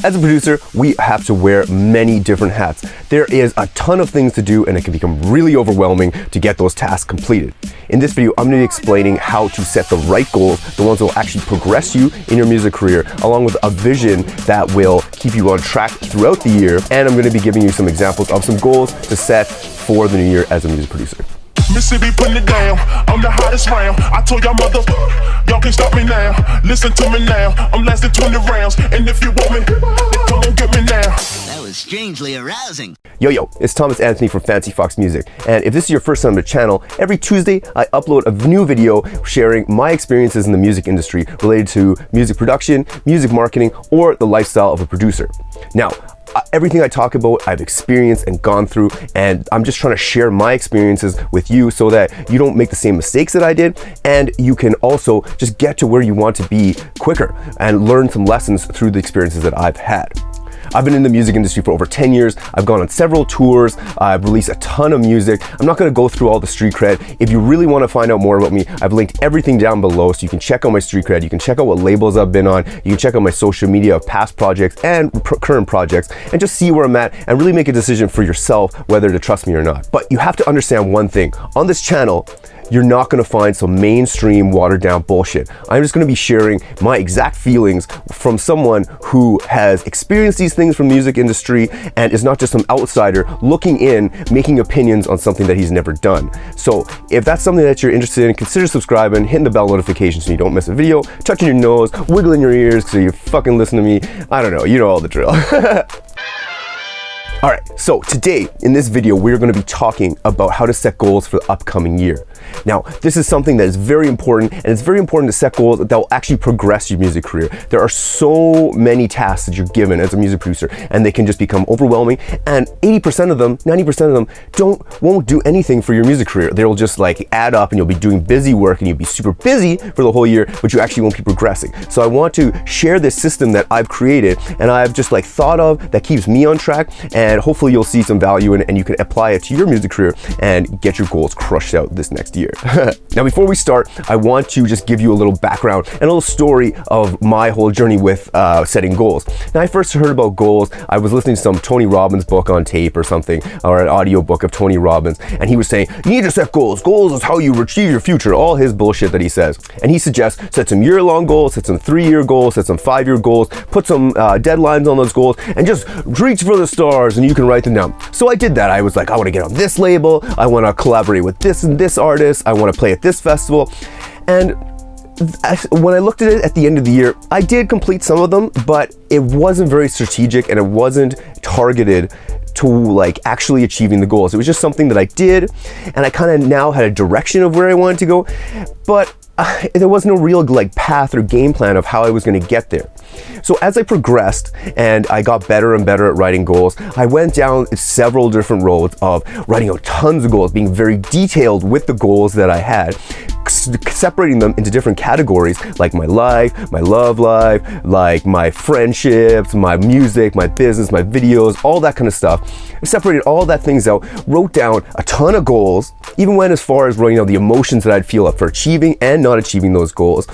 As a producer, we have to wear many different hats. There is a ton of things to do and it can become really overwhelming to get those tasks completed. In this video, I'm going to be explaining how to set the right goals, the ones that will actually progress you in your music career, along with a vision that will keep you on track throughout the year. And I'm going to be giving you some examples of some goals to set for the new year as a music producer. Mississippi putting it down, I'm the hottest round. I told y'all mother, y'all can't stop me now. Listen to me now, I'm lasting 20 rounds. And if you want me, then come on get me now. That was strangely arousing. Yo, it's Thomas Anthony from FOXX Music. And if this is your first time on the channel, every Tuesday I upload a new video sharing my experiences in the music industry related to music production, music marketing, or the lifestyle of a producer. Now, everything I talk about, I've experienced and gone through, and I'm just trying to share my experiences with you so that you don't make the same mistakes that I did, and you can also just get to where you want to be quicker and learn some lessons through the experiences that I've had. I've been in the music industry for over 10 years. I've gone on several tours. I've released a ton of music. I'm not going to go through all the street cred. If you really want to find out more about me, I've linked everything down below so you can check out my street cred. You can check out what labels I've been on. You can check out my social media of past projects and current projects and just see where I'm at and really make a decision for yourself whether to trust me or not. But you have to understand one thing. On this channel, you're not going to find some mainstream watered down bullshit. I'm just going to be sharing my exact feelings from someone who has experienced these things from the music industry and is not just some outsider looking in, making opinions on something that he's never done. So if that's something that you're interested in, consider subscribing, hitting the bell notification so you don't miss a video, touching your nose, wiggling your ears so you fucking listen to me. I don't know, you know all the drill. All right, so today in this video, we're going to be talking about how to set goals for the upcoming year. Now, this is something that is very important, and it's very important to set goals that will actually progress your music career. There are so many tasks that you're given as a music producer, and they can just become overwhelming, and 80% of them, 90% of them won't do anything for your music career. They'll just like add up and you'll be doing busy work and you'll be super busy for the whole year, but you actually won't be progressing. So I want to share this system that I've created and I've just like thought of that keeps me on track, and hopefully you'll see some value in it and you can apply it to your music career and get your goals crushed out this next year. Now, before we start, I want to just give you a little background and a little story of my whole journey with setting goals. Now, I first heard about goals. I was listening to some Tony Robbins book on tape or something, or an audio book of Tony Robbins, and he was saying, you need to set goals. Goals is how you achieve your future, all his bullshit that he says. And he suggests set some year-long goals, set some 3-year goals, set some 5-year goals, put some deadlines on those goals, and just reach for the stars and you can write them down. So I did that. I was like, I want to get on this label. I want to collaborate with this and this artist. I want to play at this festival. And when I looked at it at the end of the year, I did complete some of them, but it wasn't very strategic and it wasn't targeted to like actually achieving the goals. It was just something that I did, and I kind of now had a direction of where I wanted to go, but there was no real like path or game plan of how I was going to get there. So as I progressed and I got better and better at writing goals, I went down several different roads of writing out tons of goals, being very detailed with the goals that I had, separating them into different categories like my life, my love life, like my friendships, my music, my business, my videos, all that kind of stuff. I separated all that things out, wrote down a ton of goals, even went as far as writing out the emotions that I'd feel up for achieving and not achieving those goals,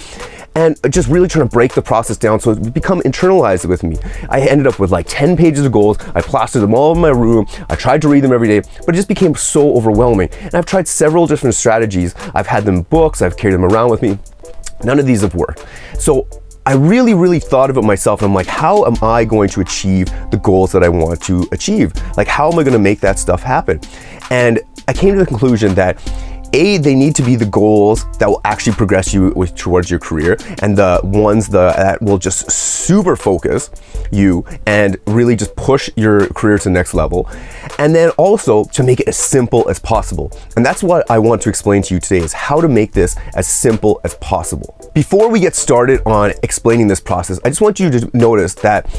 and just really trying to break the process down so it become internalized with me. I ended up with like 10 pages of goals. I plastered them all in my room. I tried to read them every day, but it just became so overwhelming. And I've tried several different strategies. I've had them in books, I've carried them around with me. None of these have worked. So I really thought of it myself, and I'm like, how am I going to achieve the goals that I want to achieve? Like, how am I going to make that stuff happen? And I came to the conclusion that they need to be the goals that will actually progress you towards your career, and the ones that will just super focus you and really just push your career to the next level. And then also to make it as simple as possible. And that's what I want to explain to you today, is how to make this as simple as possible. Before we get started on explaining this process, I just want you to notice that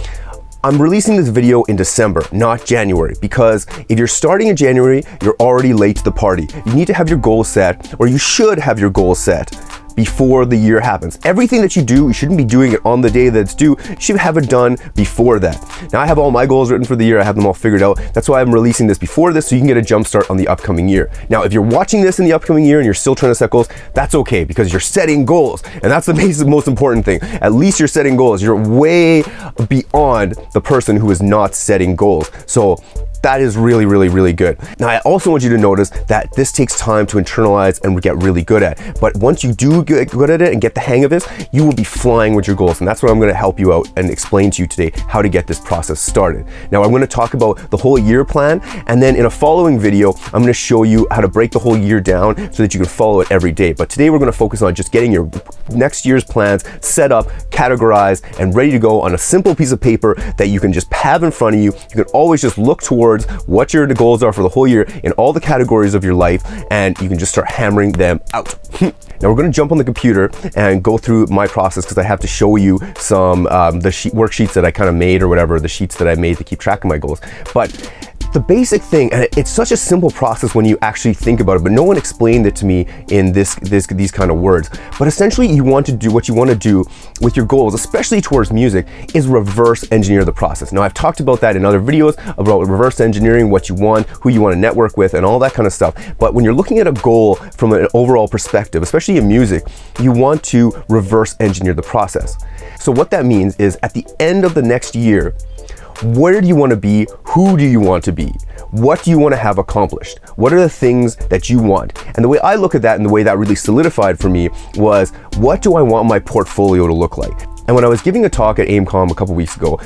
I'm releasing this video in December, not January, because if you're starting in January, you're already late to the party. You need to have your goals set, or you should have your goals set before the year happens. Everything that you do, you shouldn't be doing it on the day that it's due. You should have it done before that. Now I have all my goals written for the year. I have them all figured out. That's why I'm releasing this before this, so you can get a jump start on the upcoming year. Now, if you're watching this in the upcoming year and you're still trying to set goals, that's okay, because you're setting goals. And that's the most important thing. At least you're setting goals. You're way beyond the person who is not setting goals. So that is really, really, really good. Now, I also want you to notice that this takes time to internalize and get really good at. But once you do get good at it and get the hang of this, you will be flying with your goals. And that's what I'm gonna help you out and explain to you today, how to get this process started. Now, I'm gonna talk about the whole year plan, and then in a following video, I'm gonna show you how to break the whole year down so that you can follow it every day. But today we're gonna focus on just getting your next year's plans set up, categorized, and ready to go on a simple piece of paper that you can just have in front of you. You can always just look towards what your goals are for the whole year in all the categories of your life, and you can just start hammering them out. Now we're going to jump on the computer and go through my process, because I have to show you some the worksheets that I kind of made, or whatever, the sheets that I made to keep track of my goals. But the basic thing, and it's such a simple process when you actually think about it, but no one explained it to me in these kind of words. But essentially, you want to do what you want to do with your goals, especially towards music, is reverse engineer the process. Now, I've talked about that in other videos about reverse engineering, what you want, who you want to network with, and all that kind of stuff. But when you're looking at a goal from an overall perspective, especially in music, you want to reverse engineer the process. So what that means is, at the end of the next year, where do you want to be? Who do you want to be? What do you want to have accomplished? What are the things that you want? And the way I look at that, and the way that really solidified for me, was, what do I want my portfolio to look like? And when I was giving a talk at AIMCOM a couple weeks ago,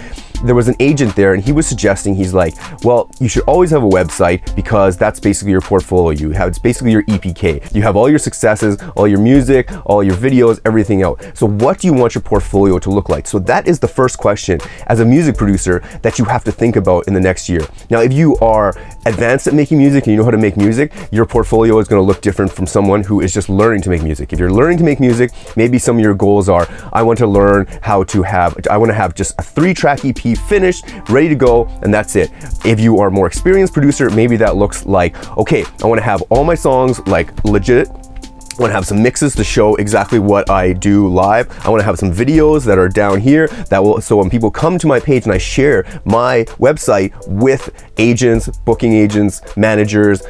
there was an agent there, and he was suggesting, he's like, well, you should always have a website, because that's basically your portfolio. It's basically your EPK. You have all your successes, all your music, all your videos, everything out. So what do you want your portfolio to look like? So that is the first question as a music producer that you have to think about in the next year. Now, if you are advanced at making music and you know how to make music, your portfolio is going to look different from someone who is just learning to make music. If you're learning to make music, maybe some of your goals are, I want to learn how to I want to have just a 3-track EP finished, ready to go, and that's it. If you are a more experienced producer, maybe that looks like, okay, I want to have all my songs like legit. I want to have some mixes to show exactly what I do live. I want to have some videos that are down here that will, so when people come to my page and I share my website with agents, booking agents, managers,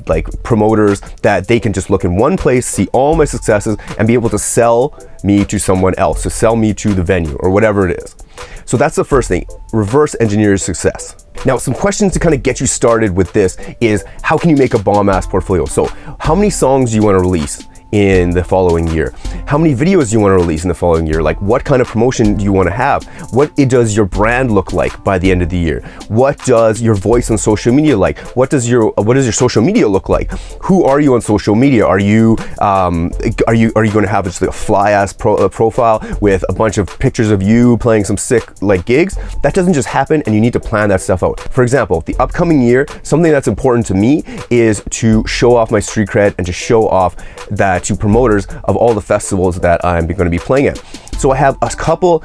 like promoters, that they can just look in one place, see all my successes, and be able to sell me to someone else, to sell me to the venue or whatever it is. So that's the first thing, reverse engineer your success. Now, some questions to kind of get you started with this is, how can you make a bomb-ass portfolio? So how many songs do you want to release in the following year? How many videos do you want to release in the following year? Like, what kind of promotion do you want to have? What does your brand look like by the end of the year? What does your voice on social media like? What does your social media look like? Who are you on social media? Are you going to have just like a fly-ass profile with a bunch of pictures of you playing some sick like gigs? That doesn't just happen, and you need to plan that stuff out. For example, the upcoming year, something that's important to me is to show off my street cred and to show off that to promoters of all the festivals that I'm going to be playing at. So I have a couple.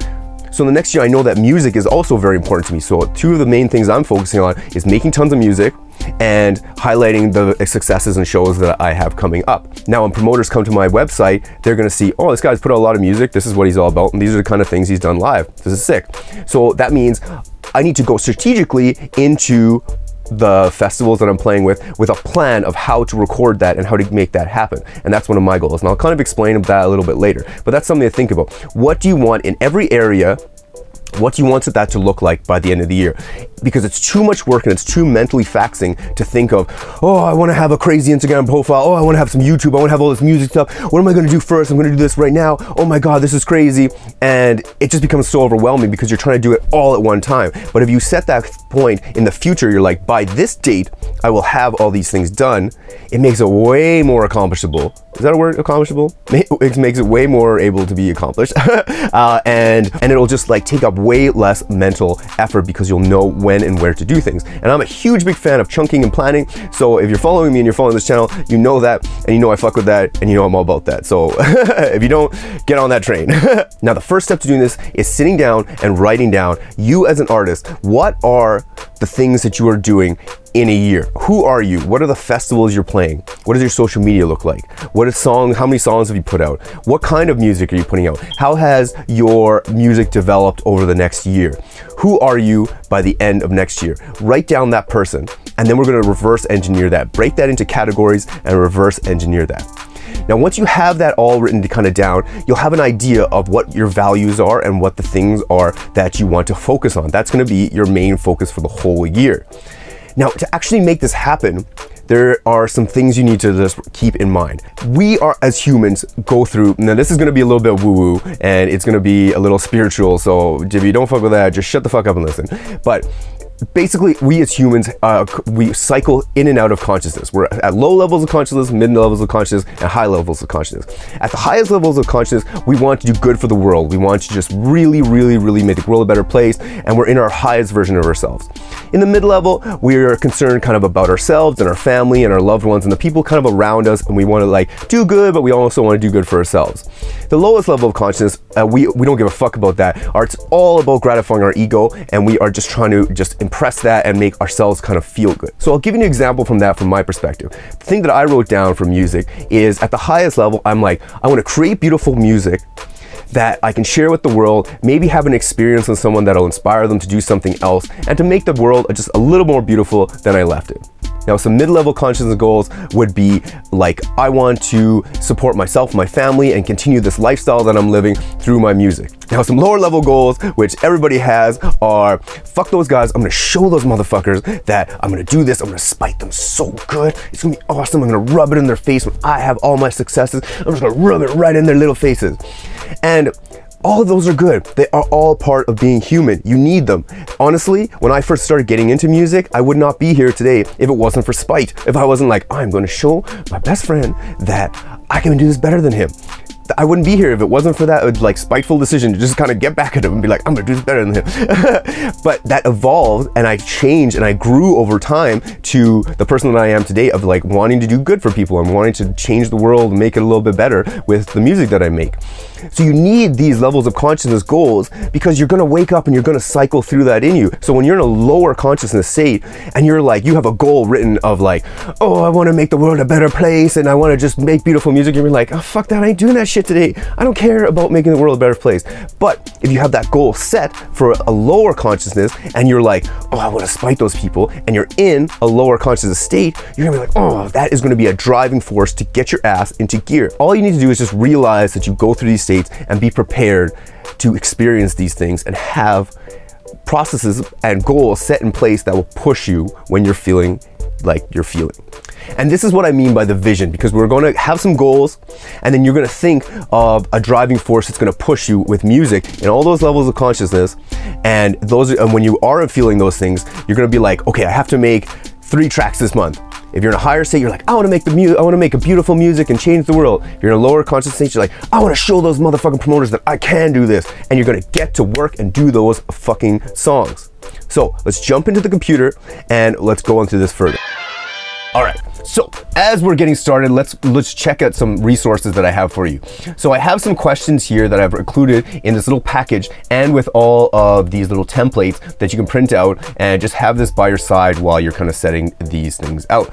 So the next year, I know that music is also very important to me. So 2 of the main things I'm focusing on is making tons of music and highlighting the successes and shows that I have coming up. Now, when promoters come to my website, they're going to see, oh, this guy's put out a lot of music. This is what he's all about. And these are the kind of things he's done live. This is sick. So that means I need to go strategically into the festivals that I'm playing with a plan of how to record that and how to make that happen. And that's one of my goals. And I'll kind of explain that a little bit later, but that's something to think about. What do you want in every area? What do you want that to look like by the end of the year? Because it's too much work and it's too mentally taxing to think of, oh, I want to have a crazy Instagram profile. Oh, I want to have some YouTube. I want to have all this music stuff. What am I going to do first? I'm going to do this right now. Oh my God, this is crazy. And it just becomes so overwhelming because you're trying to do it all at one time. But if you set that point in the future, you're like, by this date, I will have all these things done. It makes it way more accomplishable. Is that a word, accomplishable? It makes it way more able to be accomplished. and it'll just like take up way less mental effort because you'll know when and where to do things. And I'm a huge big fan of chunking and planning. So if you're following me and you're following this channel, you know that, and you know I fuck with that, and you know I'm all about that. So if you don't, get on that train. Now, the first step to doing this is sitting down and writing down, you as an artist, what are the things that you are doing in a year. Who are you? What are the festivals you're playing? What does your social media look like? What is songs? How many songs have you put out? What kind of music are you putting out? How has your music developed over the next year? Who are you by the end of next year? Write down that person, and then we're going to reverse engineer that. Break that into categories and reverse engineer that. Now, once you have that all written kind of down, you'll have an idea of what your values are and what the things are that you want to focus on. That's going to be your main focus for the whole year. Now, to actually make this happen, there are some things you need to just keep in mind. We are, as humans, go through, now this is gonna be a little bit woo-woo, and it's gonna be a little spiritual, so if you don't fuck with that, just shut the fuck up and listen. But basically, we as humans, we cycle in and out of consciousness. We're at low levels of consciousness, mid levels of consciousness, and high levels of consciousness. At the highest levels of consciousness, we want to do good for the world. We want to just really, really, really make the world a better place, and we're in our highest version of ourselves. In the mid-level, we're concerned kind of about ourselves and our family and our loved ones and the people kind of around us, and we want to like do good, but we also want to do good for ourselves. The lowest level of consciousness, we don't give a fuck about that. It's all about gratifying our ego, and we are just trying to just impress that and make ourselves kind of feel good. So I'll give you an example from that from my perspective. The thing that I wrote down for music is at the highest level, I'm like, I want to create beautiful music that I can share with the world, maybe have an experience with someone that'll inspire them to do something else, and to make the world just a little more beautiful than I left it. Now, some mid-level consciousness goals would be like, I want to support myself, my family, and continue this lifestyle that I'm living through my music. Now, some lower level goals, which everybody has, are fuck those guys. I'm gonna show those motherfuckers that I'm gonna do this. I'm gonna spite them so good. It's gonna be awesome. I'm gonna rub it in their face when I have all my successes. I'm just gonna rub it right in their little faces. And all of those are good. They are all part of being human. You need them. Honestly, when I first started getting into music, I would not be here today if it wasn't for spite. If I wasn't like, I'm going to show my best friend that I can do this better than him. I wouldn't be here if it wasn't for that like spiteful decision to just kind of get back at him and be like, I'm gonna do this better than him. But that evolved, and I changed, and I grew over time to the person that I am today of like wanting to do good for people and wanting to change the world and make it a little bit better with the music that I make. So you need these levels of consciousness goals because you're gonna wake up and you're gonna cycle through that in you. So when you're in a lower consciousness state and you're like, you have a goal written of like, oh, I wanna make the world a better place and I wanna just make beautiful music, you're like, oh, fuck that, I ain't doing that shit today. I don't care about making the world a better place. But if you have that goal set for a lower consciousness and you're like, oh, I wanna spite those people, and you're in a lower consciousness state, you're gonna be like, oh, that is gonna be a driving force to get your ass into gear. All you need to do is just realize that you go through these states and be prepared to experience these things and have processes and goals set in place that will push you when you're feeling like you're feeling. And this is what I mean by the vision, because we're going to have some goals and then you're going to think of a driving force that's going to push you with music in all those levels of consciousness. And when you are feeling those things, you're going to be like, okay, I have to make 3 tracks this month. If you're in a higher state, you're like, I want to make a beautiful music and change the world. If you're in a lower conscious state, you're like, I want to show those motherfucking promoters that I can do this. And you're going to get to work and do those fucking songs. So let's jump into the computer and let's go into this further. All right, so as we're getting started, let's check out some resources that I have for you. So I have some questions here that I've included in this little package and with all of these little templates that you can print out and just have this by your side while you're kind of setting these things out.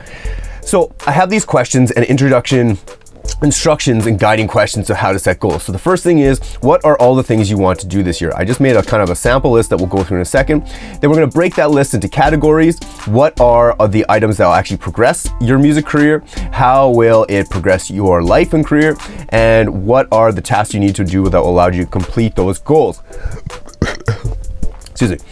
So I have these questions and instructions and guiding questions to how to set goals. So the first thing is, what are all the things you want to do this year? I just made a kind of a sample list that we'll go through in a second. Then we're going to break that list into categories. What are the items that will actually progress your music career? How will it progress your life and career? And what are the tasks you need to do that will allow you to complete those goals? Excuse me.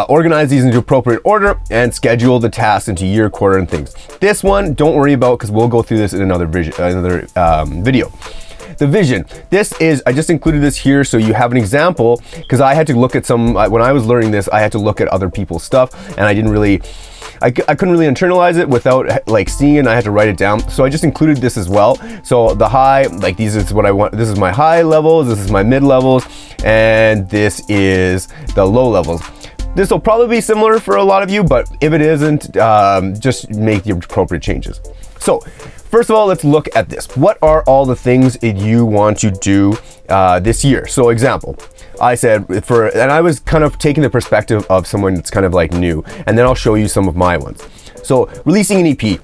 Organize these into appropriate order and schedule the tasks into year, quarter, and things. This one, don't worry about because we'll go through this in another video. The vision. This is, I just included this here so you have an example because I had to look at when I was learning this, I had to look at other people's stuff and I couldn't really internalize it without like seeing it, and I had to write it down. So I just included this as well. So the high, like these is what I want. This is my high levels, this is my mid levels, and this is the low levels. This will probably be similar for a lot of you, but if it isn't, just make the appropriate changes. So first of all, let's look at this. What are all the things that you want to do this year? So example, I said and I was kind of taking the perspective of someone that's kind of like new, and then I'll show you some of my ones. So releasing an EP.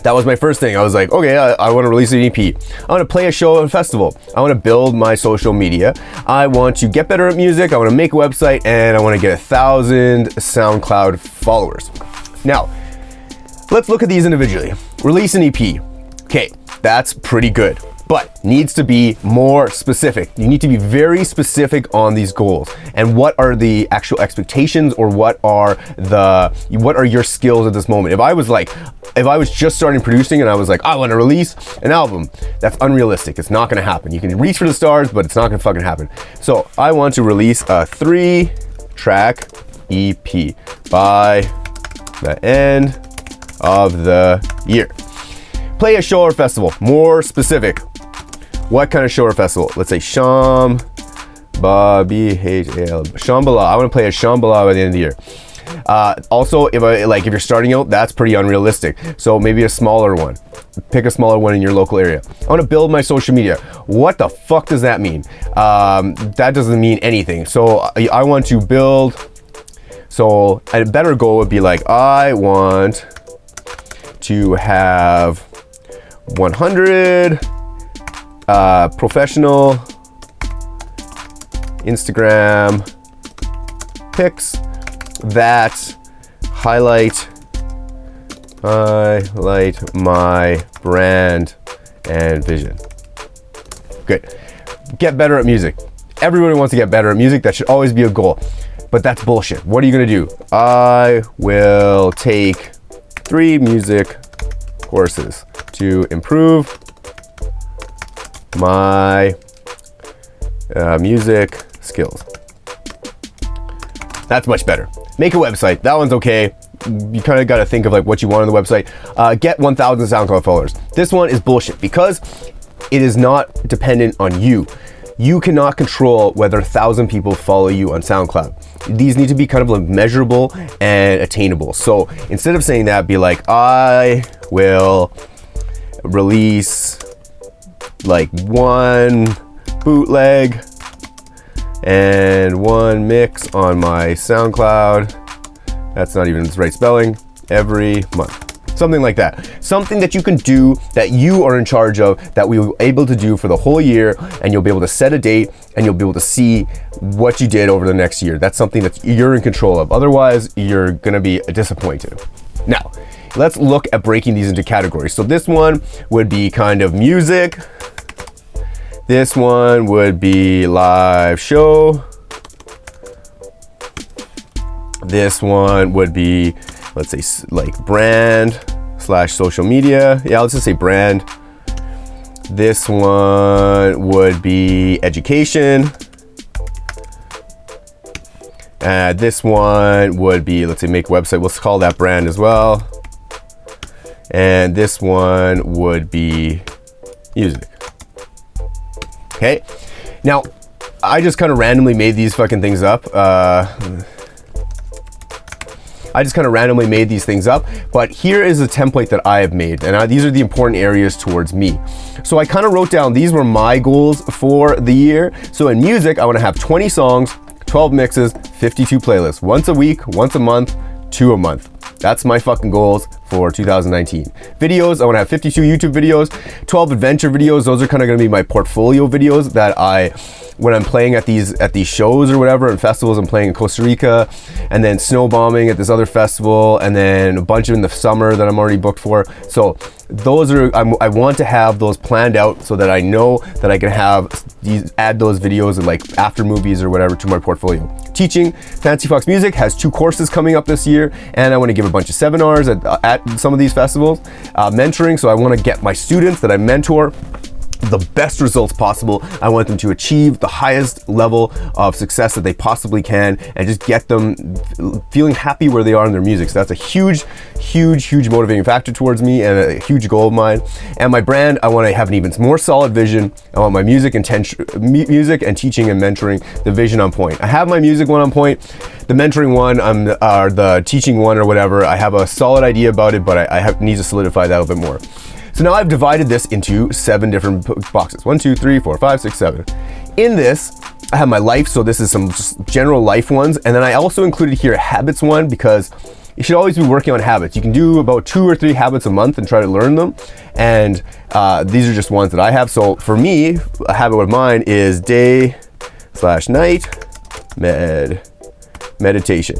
That was my first thing. I was like, okay, I want to release an EP. I want to play a show at a festival. I want to build my social media. I want to get better at music. I want to make a website, and I want to get 1,000 SoundCloud followers. Now, let's look at these individually. Release an EP. Okay, that's pretty good, but needs to be more specific. You need to be very specific on these goals and what are the actual expectations, or what are your skills at this moment. If I was just starting producing and I was like, I want to release an album, that's unrealistic. It's not going to happen. You can reach for the stars, but it's not going to fucking happen. So I want to release a 3-track EP by the end of the year. Play a show or festival. More specific. What kind of show or festival? Let's say Shambhala. I want to play a Shambhala by the end of the year. Also, if you're starting out, that's pretty unrealistic. So maybe a smaller one. Pick a smaller one in your local area. I want to build my social media. What the fuck does that mean? That doesn't mean anything. So I want to build. So a better goal would be like, I want to have 100 professional Instagram pics that highlight my brand and vision. Good. Get better at music. Everybody wants to get better at music. That should always be a goal. But that's bullshit. What are you gonna do? I will take 3 music courses to improve my music skills. That's much better. Make a website. That one's okay. You kind of got to think of like what you want on the website. Get 1,000 SoundCloud followers. This one is bullshit because it is not dependent on you. You cannot control whether 1,000 people follow you on SoundCloud. These need to be kind of like measurable and attainable. So instead of saying that, be like, I will release like 1 bootleg and 1 mix on my SoundCloud. That's not even the right spelling. Every month. Something like that. Something that you can do, that you are in charge of, that we will be able to do for the whole year, and you'll be able to set a date and you'll be able to see what you did over the next year. That's something that you're in control of. Otherwise, you're gonna be disappointed. Now, let's look at breaking these into categories. So this one would be kind of music. This one would be live show. This one would be, let's say, like brand / social media. Yeah, let's just say brand. This one would be education. This one would be, let's say, make a website. Let's call that brand as well. And this one would be music. Okay. Now, I just kind of randomly made these fucking things up. But here is a template that I have made, and these are the important areas towards me. So I kind of wrote down, these were my goals for the year. So in music, I want to have 20 songs, 12 mixes, 52 playlists, once a week, once a month, 2 a month. That's my fucking goals for 2019. Videos, I want to have 52 YouTube videos, 12 adventure videos. Those are kind of going to be my portfolio videos that when I'm playing at these shows or whatever, and festivals. I'm playing in Costa Rica, and then snow bombing at this other festival, and then a bunch in the summer that I'm already booked for. So those are, I want to have those planned out so that I know that I can add those videos and like after movies or whatever to my portfolio. Teaching, Fancy FOXX Music has 2 courses coming up this year, and I want to give a bunch of seminars at some of these festivals. Mentoring, so I want to get my students that I mentor the best results possible. I want them to achieve the highest level of success that they possibly can, and just get them feeling happy where they are in their music. So that's a huge motivating factor towards me, and a huge goal of mine. And my brand, I want to have an even more solid vision. I want my music and teaching and mentoring, the vision on point. I have my music one on point. The mentoring one, or the teaching one, or whatever, I have a solid idea about it, but I need to solidify that a little bit more. So now I've divided this into 7 different boxes. 1, 2, 3, 4, 5, 6, 7. In this, I have my life, so this is some just general life ones. And then I also included here a habits one, because you should always be working on habits. You can do about 2 or 3 habits a month and try to learn them. And these are just ones that I have. So for me, a habit of mine is day/night meditation.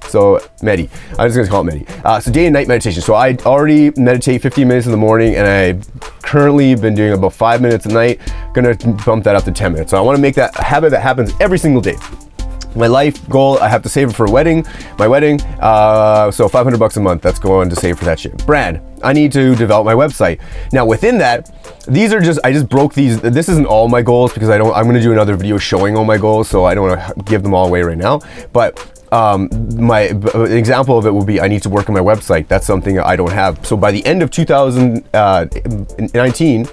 So Medi, I'm just gonna call it Medi. So day and night meditation. So I already meditate 15 minutes in the morning, and I've currently been doing about 5 minutes a night. Gonna bump that up to 10 minutes. So I wanna make that a habit that happens every single day. My life goal, I have to save it for my wedding. So $500 a month, that's going to save for that shit. Brand, I need to develop my website. Now within that, these are just, I just broke these. This isn't all my goals because I'm gonna do another video showing all my goals, so I don't wanna give them all away right now. But my example of it will be, I need to work on my website. That's something I don't have. So by the end of 2019,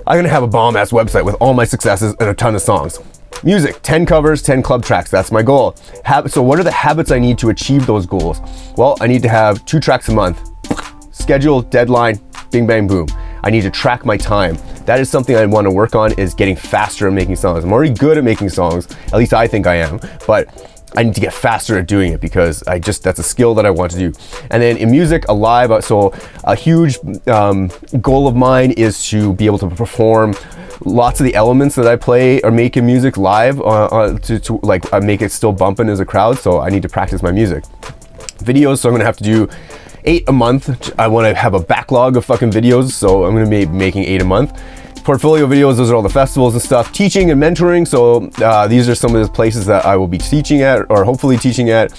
I'm gonna have a bomb ass website with all my successes and a ton of songs. Music, 10 covers, 10 club tracks, that's my goal. So what are the habits I need to achieve those goals? Well, I need to have 2 tracks a month. Schedule, deadline, bing, bang, boom. I need to track my time. That is something I want to work on, is getting faster at making songs. I'm already good at making songs, at least I think I am, but I need to get faster at doing it because that's a skill that I want to do. And then in music, so a huge goal of mine is to be able to perform lots of the elements that I play or make in music live to make it still bumping as a crowd. So I need to practice my music. Videos, so I'm gonna have to do 8 a month. I want to have a backlog of fucking videos, so I'm gonna be making 8 a month. Portfolio videos, those are all the festivals and stuff. Teaching and mentoring, so these are some of the places that I will be teaching at, or hopefully teaching at.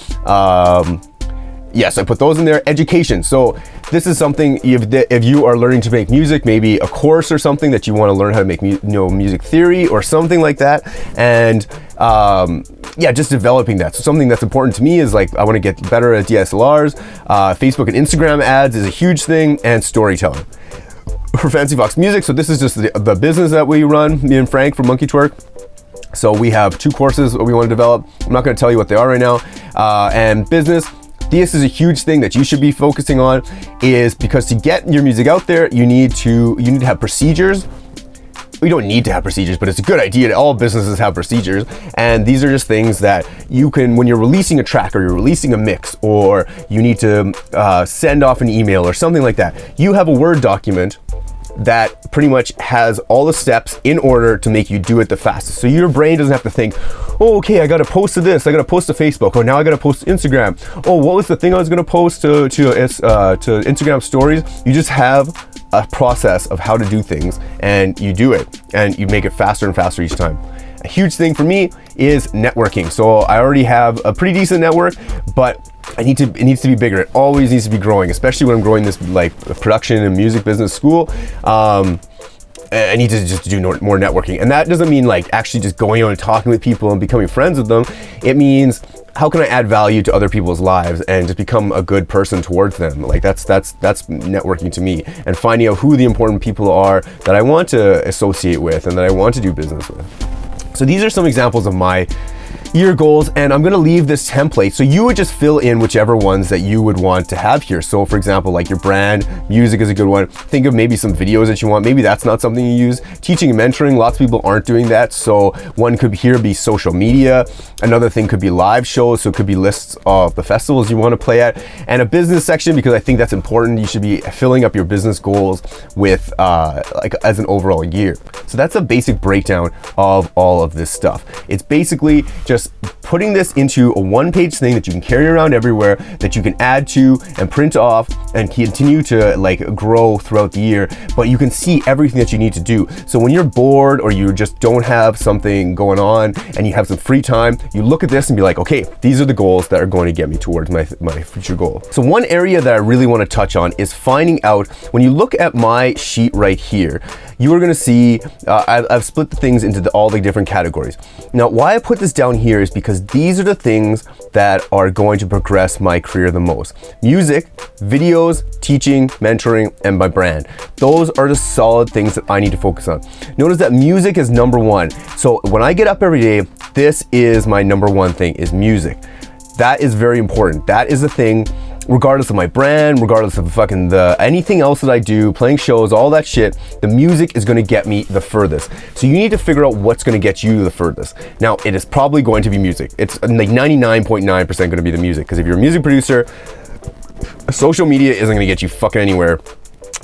Yes, I put those in there. Education, so this is something, if you are learning to make music, maybe a course or something that you want to learn how to make music theory or something like that. And yeah, just developing that. So something that's important to me is like, I want to get better at DSLRs. Facebook and Instagram ads is a huge thing, and storytelling. For Fancy FOXX Music, so this is just the business that we run, me and Frank from Monkey Twerk. So we have 2 courses that we want to develop. I'm not going to tell you what they are right now. And business, this is a huge thing that you should be focusing on, is because to get your music out there, you need to have procedures. We don't need to have procedures, but it's a good idea. All businesses have procedures, and these are just things that you can, when you're releasing a track or you're releasing a mix, or you need to send off an email or something like that, you have a Word document that pretty much has all the steps in order to make you do it the fastest. So your brain doesn't have to think, oh, okay, I gotta post to this, I gotta post to Facebook, or now I gotta post to Instagram. Oh, what was the thing I was gonna post to Instagram stories? You just have a process of how to do things, and you do it, and you make it faster and faster each time. A huge thing for me is networking. So I already have a pretty decent network, but it needs to be bigger. It always needs to be growing, especially when I'm growing this like production and music business school. I need to just do more networking. And that doesn't mean like actually just going out and talking with people and becoming friends with them. It means, how can I add value to other people's lives and just become a good person towards them? Like that's networking to me, and finding out who the important people are that I want to associate with and that I want to do business with. So these are some examples of my year goals, and I'm gonna leave this template so you would just fill in whichever ones that you would want to have here. So for example, like your brand, music is a good one. Think of maybe some videos that you want. Maybe that's not something you use. Teaching and mentoring, lots of people aren't doing that. So one could here be social media. Another thing could be live shows. So it could be lists of the festivals you want to play at, and a business section, because I think that's important. You should be filling up your business goals with like as an overall year. So that's a basic breakdown of all of this stuff. It's basically just putting this into a one-page thing that you can carry around everywhere, that you can add to and print off and continue to like grow throughout the year, but you can see everything that you need to do. So when you're bored or you just don't have something going on and you have some free time, you look at this and be like, okay, these are the goals that are going to get me towards my future goal. So one area that I really want to touch on is finding out, when you look at my sheet right here, you are going to see I've split the things into all the different categories. Now, why I put this down here is because these are the things that are going to progress my career the most. Music, videos, teaching, mentoring, and my brand. Those are the solid things that I need to focus on. Notice that music is number 1. So when I get up every day, this is my number 1 thing, is music. That is very important. That is the thing regardless of my brand, regardless of fucking anything else that I do, playing shows, all that shit, the music is gonna get me the furthest. So you need to figure out what's gonna get you the furthest. Now, it is probably going to be music. It's like 99.9% gonna be the music, because if you're a music producer, social media isn't gonna get you fucking anywhere.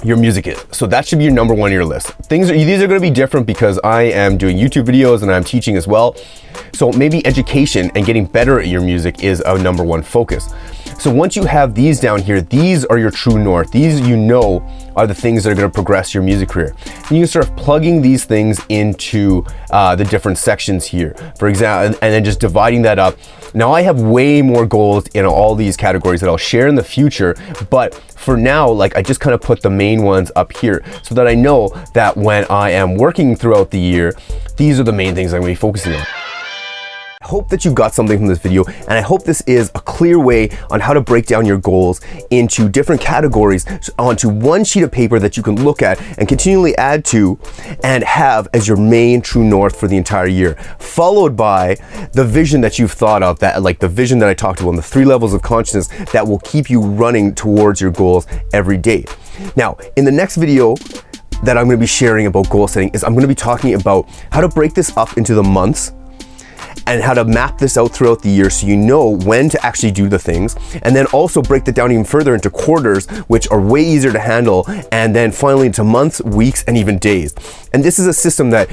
Your music is. So that should be your number one on your list. These are going to be different because I am doing YouTube videos and I'm teaching as well. So maybe education and getting better at your music is a number one focus. So once you have these down here, these are your true north. These, you know, are the things that are going to progress your music career. And you can start plugging these things into the different sections here, for example, and then just dividing that up. Now I have way more goals in all these categories that I'll share in the future, but for now, like, I just kind of put the main ones up here so that I know that when I am working throughout the year, these are the main things I'm going to be focusing on. I hope that you got something from this video, and I hope this is a clear way on how to break down your goals into different categories onto one sheet of paper that you can look at and continually add to and have as your main true north for the entire year, followed by the vision that you've thought of, that like the vision that I talked about, and the 3 levels of consciousness that will keep you running towards your goals every day. Now, in the next video that I'm going to be sharing about goal setting is I'm going to be talking about how to break this up into the months and how to map this out throughout the year so you know when to actually do the things, and then also break that down even further into quarters, which are way easier to handle, and then finally into months, weeks, and even days. And this is a system that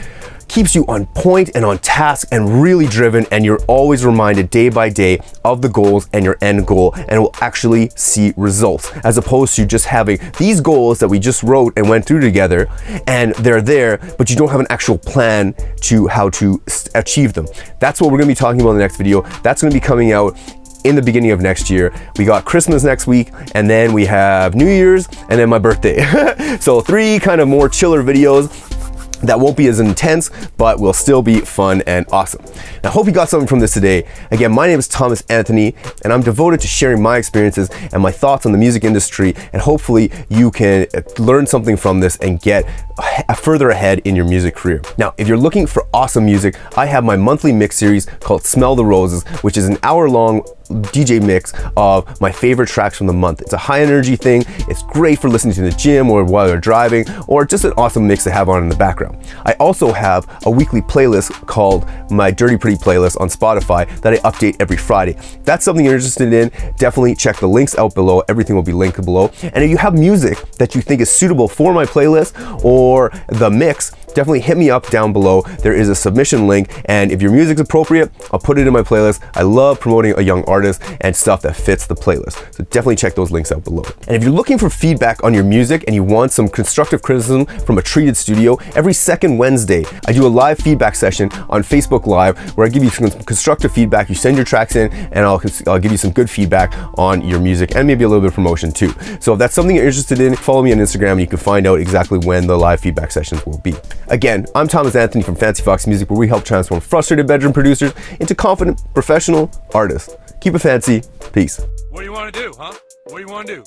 keeps you on point and on task and really driven, and you're always reminded day by day of the goals and your end goal, and will actually see results, as opposed to just having these goals that we just wrote and went through together, and they're there, but you don't have an actual plan to how to achieve them. That's what we're going to be talking about in the next video. That's going to be coming out in the beginning of next year. We got Christmas next week, and then we have New Year's, and then my birthday. So 3 kind of more chiller videos that won't be as intense, but will still be fun and awesome. I hope you got something from this today. Again, my name is Thomas Anthony, and I'm devoted to sharing my experiences and my thoughts on the music industry, and hopefully you can learn something from this and get further ahead in your music career. Now, if you're looking for awesome music, I have my monthly mix series called Smell the Roses, which is an hour-long DJ mix of my favorite tracks from the month. It's a high energy thing. It's great for listening to in the gym or while you're driving, or just an awesome mix to have on in the background. I also have a weekly playlist called my Dirty Pretty playlist on Spotify that I update every Friday. If that's something you're interested in, definitely check the links out below. Everything will be linked below. And if you have music that you think is suitable for my playlist or the mix, definitely hit me up down below. There is a submission link, and if your music's appropriate, I'll put it in my playlist. I love promoting a young artist and stuff that fits the playlist. So definitely check those links out below. And if you're looking for feedback on your music and you want some constructive criticism from a treated studio, every second Wednesday, I do a live feedback session on Facebook Live where I give you some constructive feedback. You send your tracks in, and I'll give you some good feedback on your music and maybe a little bit of promotion too. So if that's something you're interested in, follow me on Instagram and you can find out exactly when the live feedback sessions will be. Again, I'm Thomas Anthony from Fancy Fox Music, where we help transform frustrated bedroom producers into confident professional artists. Keep it fancy. Peace. What do you want to do, huh? What do you want to do?